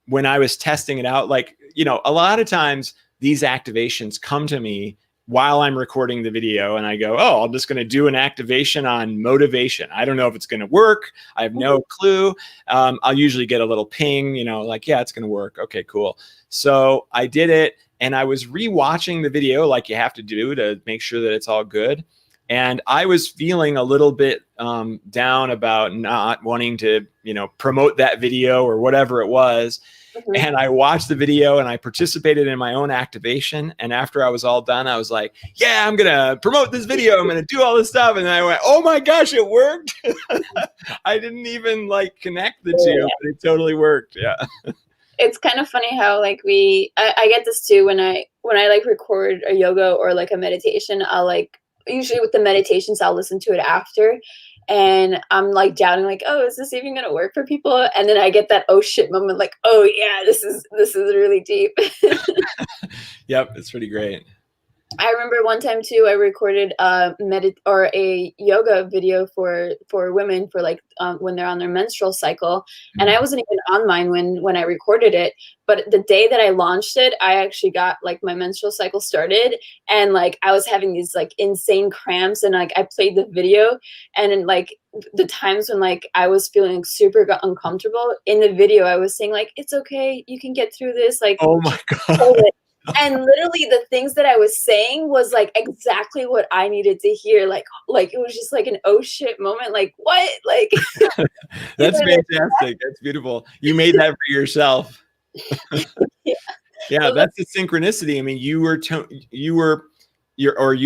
when I was testing it out, like, a lot of times these activations come to me while I'm recording the video and I go, oh, I'm just going to do an activation on motivation. I don't know if it's going to work. I have no clue. I'll usually get a little ping, like, yeah, it's going to work. Okay, cool. So I did it and I was rewatching the video like you have to do to make sure that it's all good. And I was feeling a little bit down about not wanting to, promote that video or whatever it was. Mhm. And I watched the video and I participated in my own activation. And after I was all done, I was like, yeah, I'm going to promote this video. I'm going to do all this stuff. And then I went, oh my gosh, it worked. I didn't even like connect the two, but it totally worked. Yeah. It's kind of funny how like I get this too when I like record a yoga or like a meditation. I'll like usually with the meditations I'll listen to it after, and I'm like doubting like, oh, is this even gonna work for people? And then I get that oh shit moment like, oh yeah, this is really deep. Yep. It's pretty great. I remember one time too, I recorded a yoga video for women for like when they're on their menstrual cycle, and I wasn't even on mine when I recorded it. But the day that I launched it, I actually got like my menstrual cycle started, and like I was having these like insane cramps, and like I played the video, and in like the times when like I was feeling super uncomfortable in the video, I was saying like, it's okay, you can get through this, like Oh my just hold God. it. And literally the things that I was saying was like exactly what I needed to hear. Like it was just like an oh shit moment. Like what? Like That's fantastic. That's beautiful. You made that for yourself. yeah. Yeah, So that's the synchronicity. I mean, you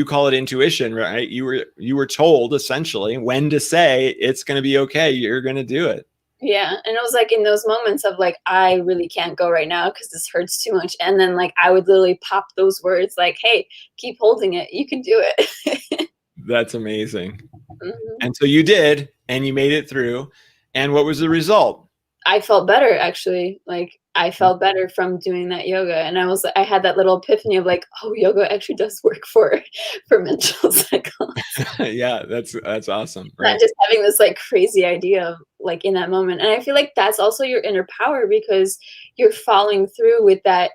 call it intuition, right? You were told essentially when to say it's going to be okay. You're going to do it. yeah, and it was like in those moments of like, I really can't go right now because this hurts too much. And then like I would literally pop those words like, hey, keep holding it. You can do it. That's amazing. Mhm. And so you did, and you made it through. And what was the result? I felt better actually. Like I felt better from doing that yoga. And I had that little epiphany of like, oh, yoga actually does work for mental cycle. Yeah, that's awesome. Not Right. just having this like crazy idea of like in that moment. And I feel like that's also your inner power because you're following through with that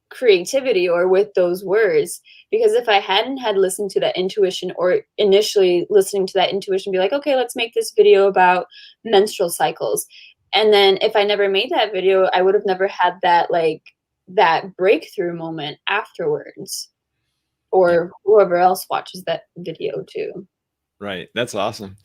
creativity or with those words. Because if I hadn't had listened to that intuition or initially listening to that intuition, be like, okay, let's make this video about menstrual cycles. And then if I never made that video, I would have never had that like that breakthrough moment afterwards, Yeah. or whoever else watches that video too. Right. That's awesome.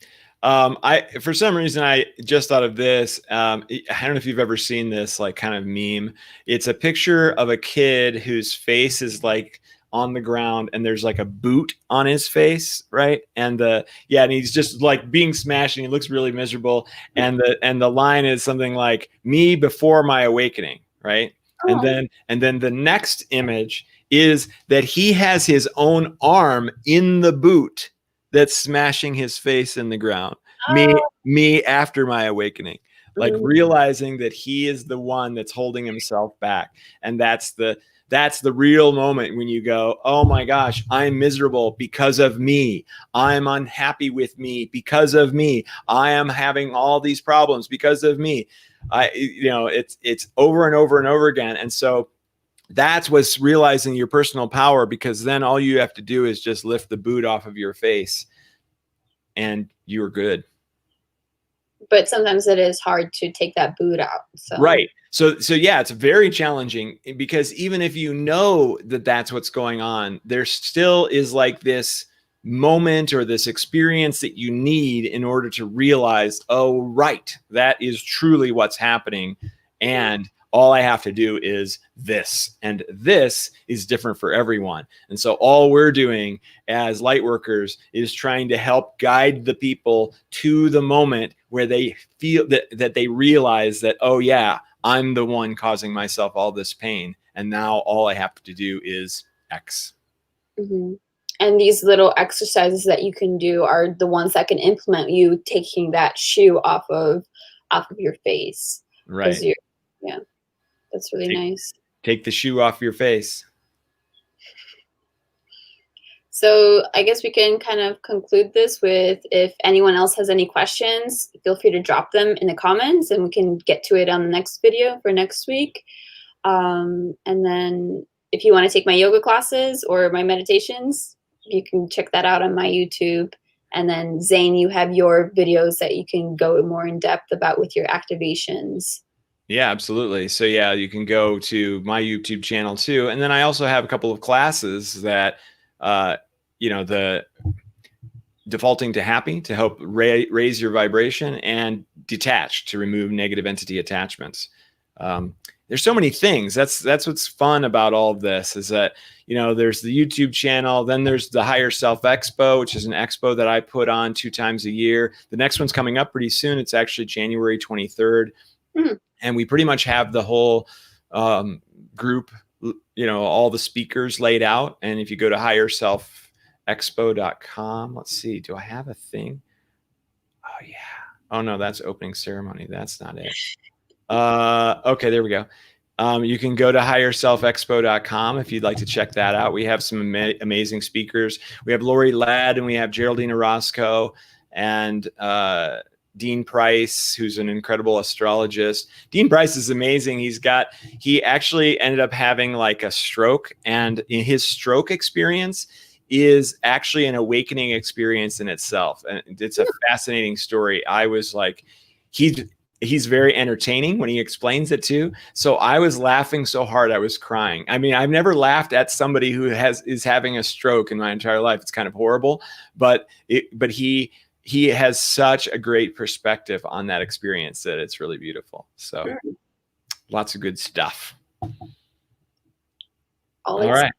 For some reason, I just thought of this. I don't know if you've ever seen this like kind of meme. It's a picture of a kid whose face is like on the ground and there's like a boot on his face, right? And and he's just like being smashed and he looks really miserable. And the line is something like me before my awakening, right? Oh. And then the next image is that he has his own arm in the boot that's smashing his face in the ground. Oh. Me after my awakening, like Mhm. realizing that he is the one that's holding himself back. And that's the real moment when you go, oh my gosh, I'm miserable because of me. I'm unhappy with me because of me. I am having all these problems because of me. It's over and over and over again. And so that's what's realizing your personal power, because then all you have to do is just lift the boot off of your face and you're good. But sometimes it is hard to take that boot out. So Right. So yeah, it's very challenging because even if you know that that's what's going on, there still is like this moment or this experience that you need in order to realize, oh, right, that is truly what's happening. And all I have to do is this, and this is different for everyone. And so all we're doing as light workers is trying to help guide the people to the moment where they feel that they realize that, oh yeah, I'm the one causing myself all this pain. And now all I have to do is X. Mhm. And these little exercises that you can do are the ones that can implement you taking that shoe off of your face. Because Right. you're yeah, that's really Take, nice. take the shoe off your face. So I guess we can kind of conclude this with, if anyone else has any questions, feel free to drop them in the comments and we can get to it on the next video for next week. And then if you want to take my yoga classes or my meditations, you can check that out on my YouTube. And then Xane, you have your videos that you can go more in depth about with your activations. Yeah, absolutely. So yeah, you can go to my YouTube channel too. And then I also have a couple of classes that, the defaulting to happy to help raise your vibration, and detached to remove negative entity attachments. There's so many things. That's what's fun about all of this, is that, there's the YouTube channel, then there's the Higher Self Expo, which is an expo that I put on 2 times a year. The next one's coming up pretty soon. It's actually January 23rd. And we pretty much have the whole group, all the speakers laid out. And if you go to higherselfexpo.com, let's see, do I have a thing? Oh yeah. Oh no, that's opening ceremony. That's not it. Okay, there we go. You can go to higherselfexpo.com if you'd like to check that out. We have some amazing speakers. We have Lori Ladd, and we have Geraldine Orozco, and Dean Price, who's an incredible astrologist. Dean Price is amazing. He actually ended up having like a stroke, and in his stroke experience is actually an awakening experience in itself. And it's a fascinating story. I was like, he's very entertaining when he explains it too. So I was laughing so hard I was crying. I mean, I've never laughed at somebody who is having a stroke in my entire life. It's kind of horrible, but he has such a great perspective on that experience that it's really beautiful. So lots of good stuff. All right.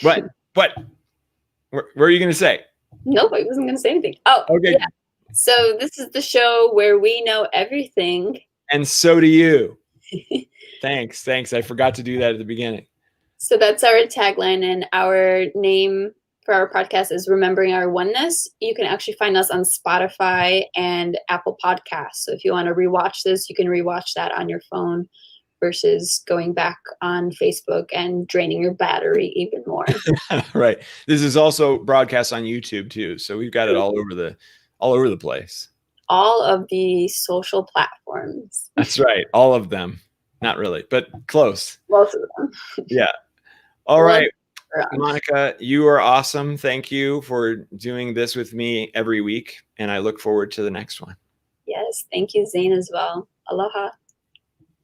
What were you going to say? Nope, I wasn't going to say anything. Oh, okay. Yeah. So this is the show where we know everything. And so do you. Thanks. I forgot to do that at the beginning. So that's our tagline, and our name for our podcast is Remembering Our Oneness. You can actually find us on Spotify and Apple Podcasts. So if you want to rewatch this, you can rewatch that on your phone versus going back on Facebook and draining your battery even more. Right. This is also broadcast on YouTube too. So we've got it all over the place. All of the social platforms. That's right. All of them. Not really, but close. Most of them. Yeah. All right. Monika, you are awesome. Thank you for doing this with me every week. And I look forward to the next one. Yes. Thank you, Xane, as well. Aloha.